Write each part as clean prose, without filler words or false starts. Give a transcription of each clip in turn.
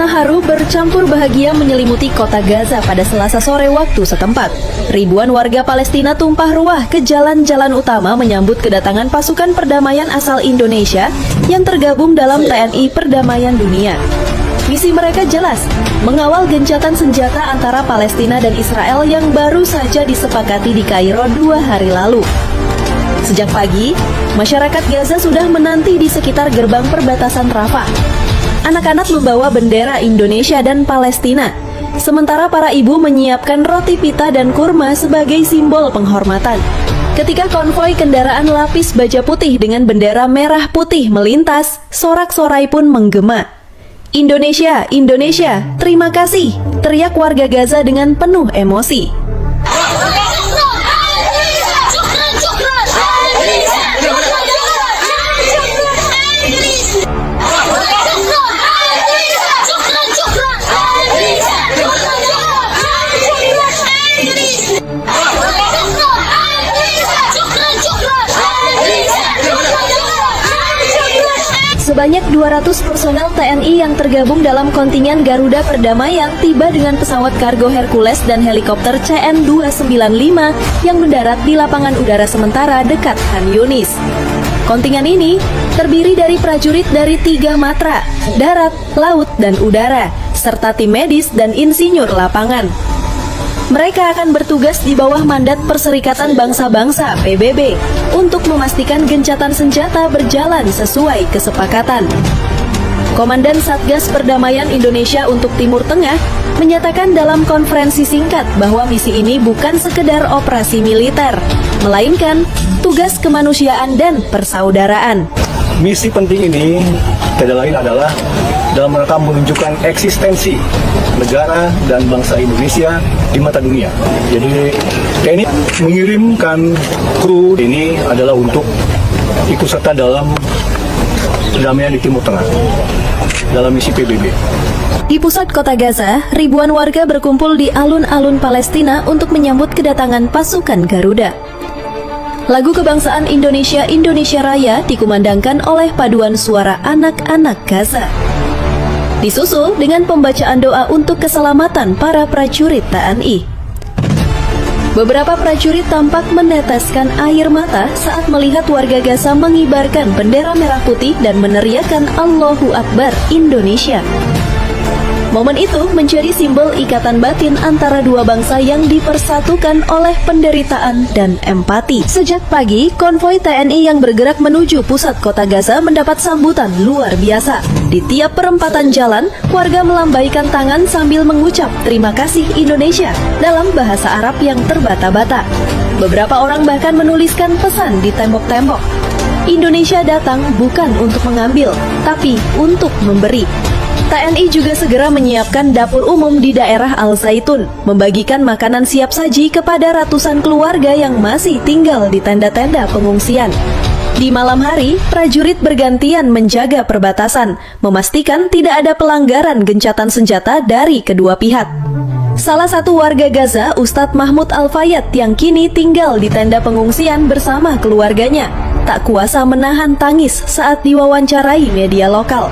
haru bercampur bahagia menyelimuti kota Gaza pada Selasa sore waktu setempat. Ribuan warga Palestina tumpah ruah ke jalan-jalan utama menyambut kedatangan pasukan perdamaian asal Indonesia yang tergabung dalam TNI Perdamaian Dunia. Misi mereka jelas, mengawal gencatan senjata antara Palestina dan Israel yang baru saja disepakati di Kairo 2 hari lalu. Sejak pagi, masyarakat Gaza sudah menanti di sekitar gerbang perbatasan Rafah. Anak-anak membawa bendera Indonesia dan Palestina, sementara para ibu menyiapkan roti pita dan kurma sebagai simbol penghormatan. Ketika konvoi kendaraan lapis baja putih dengan bendera merah putih melintas, sorak-sorai pun menggema. Indonesia, Indonesia, terima kasih, teriak warga Gaza dengan penuh emosi. Sebanyak 200 personel TNI yang tergabung dalam kontingen Garuda Perdamaian tiba dengan pesawat kargo Hercules dan helikopter CN-295 yang mendarat di lapangan udara sementara dekat Khan Yunis. Kontingen ini terdiri dari prajurit dari 3 matra, darat, laut, dan udara, serta tim medis dan insinyur lapangan. Mereka akan bertugas di bawah mandat Perserikatan Bangsa-Bangsa (PBB) untuk memastikan gencatan senjata berjalan sesuai kesepakatan. Komandan Satgas Perdamaian Indonesia untuk Timur Tengah menyatakan dalam konferensi singkat bahwa misi ini bukan sekedar operasi militer, melainkan tugas kemanusiaan dan persaudaraan. Misi penting ini tidak lain adalah dalam rangka menunjukkan eksistensi negara dan bangsa Indonesia di mata dunia. Jadi TNI mengirimkan kru ini adalah untuk ikut serta dalam perdamaian di Timur Tengah dalam misi PBB. Di pusat kota Gaza, ribuan warga berkumpul di alun-alun Palestina untuk menyambut kedatangan pasukan Garuda. Lagu kebangsaan Indonesia Indonesia Raya dikumandangkan oleh paduan suara anak-anak Gaza. Disusul dengan pembacaan doa untuk keselamatan para prajurit TNI. Beberapa prajurit tampak meneteskan air mata saat melihat warga Gaza mengibarkan bendera merah putih dan meneriakkan Allahu Akbar Indonesia. Momen itu menjadi simbol ikatan batin antara dua bangsa yang dipersatukan oleh penderitaan dan empati. Sejak pagi, konvoi TNI yang bergerak menuju pusat kota Gaza mendapat sambutan luar biasa. Di tiap perempatan jalan, warga melambaikan tangan sambil mengucap terima kasih Indonesia dalam bahasa Arab yang terbata-bata. Beberapa orang bahkan menuliskan pesan di tembok-tembok. Indonesia datang bukan untuk mengambil, tapi untuk memberi. TNI juga segera menyiapkan dapur umum di daerah Al-Zaitun, membagikan makanan siap saji kepada ratusan keluarga yang masih tinggal di tenda-tenda pengungsian. Di malam hari, prajurit bergantian menjaga perbatasan, memastikan tidak ada pelanggaran gencatan senjata dari kedua pihak. Salah satu warga Gaza, Ustadz Mahmud Al-Fayad, yang kini tinggal di tenda pengungsian bersama keluarganya, tak kuasa menahan tangis saat diwawancarai media lokal.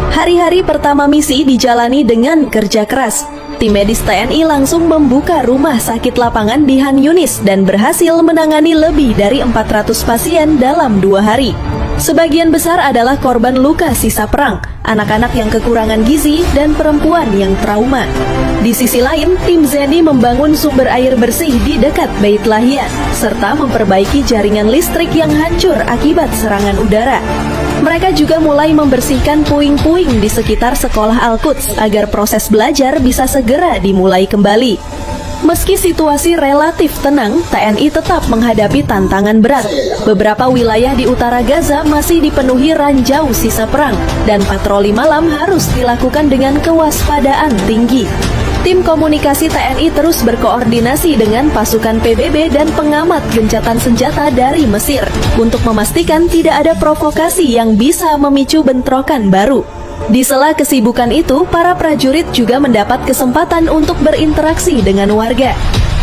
Hari-hari pertama misi dijalani dengan kerja keras. Tim medis TNI langsung membuka rumah sakit lapangan di Khan Yunis dan berhasil menangani lebih dari 400 pasien dalam 2 hari. Sebagian besar adalah korban luka sisa perang, anak-anak yang kekurangan gizi, dan perempuan yang trauma. Di sisi lain, tim ZENI membangun sumber air bersih di dekat Beit Lahia, serta memperbaiki jaringan listrik yang hancur akibat serangan udara. Mereka juga mulai membersihkan puing-puing di sekitar sekolah Al-Quds agar proses belajar bisa segera dimulai kembali. Meski situasi relatif tenang, TNI tetap menghadapi tantangan berat. Beberapa wilayah di utara Gaza masih dipenuhi ranjau sisa perang, dan patroli malam harus dilakukan dengan kewaspadaan tinggi. Tim komunikasi TNI terus berkoordinasi dengan pasukan PBB dan pengamat gencatan senjata dari Mesir untuk memastikan tidak ada provokasi yang bisa memicu bentrokan baru. Di sela kesibukan itu, para prajurit juga mendapat kesempatan untuk berinteraksi dengan warga.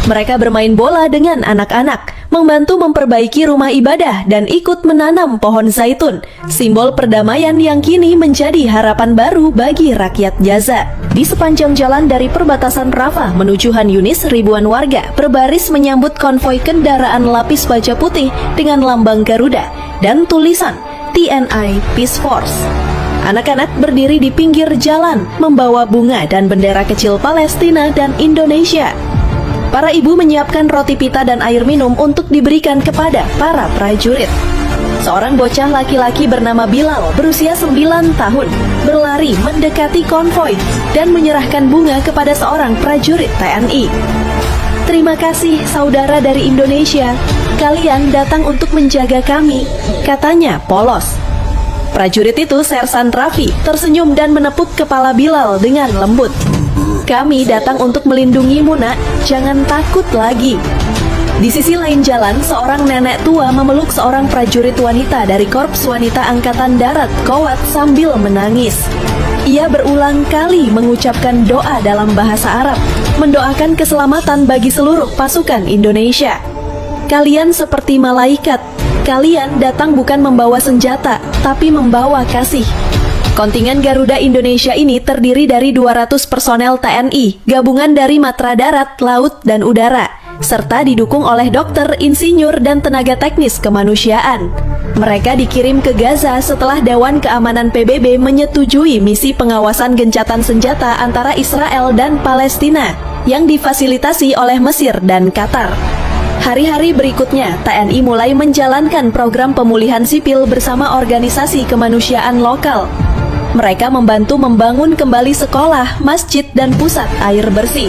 Mereka bermain bola dengan anak-anak, membantu memperbaiki rumah ibadah, dan ikut menanam pohon zaitun, simbol perdamaian yang kini menjadi harapan baru bagi rakyat Gaza. Di sepanjang jalan dari perbatasan Rafah menuju Han Yunis, ribuan warga berbaris menyambut konvoi kendaraan lapis baja putih dengan lambang Garuda dan tulisan TNI Peace Force. Anak-anak berdiri di pinggir jalan, membawa bunga dan bendera kecil Palestina dan Indonesia. Para ibu menyiapkan roti pita dan air minum untuk diberikan kepada para prajurit. Seorang bocah laki-laki bernama Bilal berusia 9 tahun berlari mendekati konvoi dan menyerahkan bunga kepada seorang prajurit TNI. "Terima kasih saudara dari Indonesia, kalian datang untuk menjaga kami," katanya polos. Prajurit itu, Sersan Raffi, tersenyum dan menepuk kepala Bilal dengan lembut. "Kami datang untuk melindungimu, nak, jangan takut lagi." Di sisi lain jalan, seorang nenek tua memeluk seorang prajurit wanita dari Korps Wanita Angkatan Darat Kuwait sambil menangis. Ia berulang kali mengucapkan doa dalam bahasa Arab, mendoakan keselamatan bagi seluruh pasukan Indonesia. "Kalian seperti malaikat, kalian datang bukan membawa senjata, tapi membawa kasih." Kontingen Garuda Indonesia ini terdiri dari 200 personel TNI, gabungan dari Matra Darat, Laut, dan Udara, serta didukung oleh dokter, insinyur, dan tenaga teknis kemanusiaan. Mereka dikirim ke Gaza setelah Dewan Keamanan PBB menyetujui misi pengawasan gencatan senjata antara Israel dan Palestina yang difasilitasi oleh Mesir dan Qatar. Hari-hari berikutnya, TNI mulai menjalankan program pemulihan sipil bersama organisasi kemanusiaan lokal. Mereka membantu membangun kembali sekolah, masjid, dan pusat air bersih.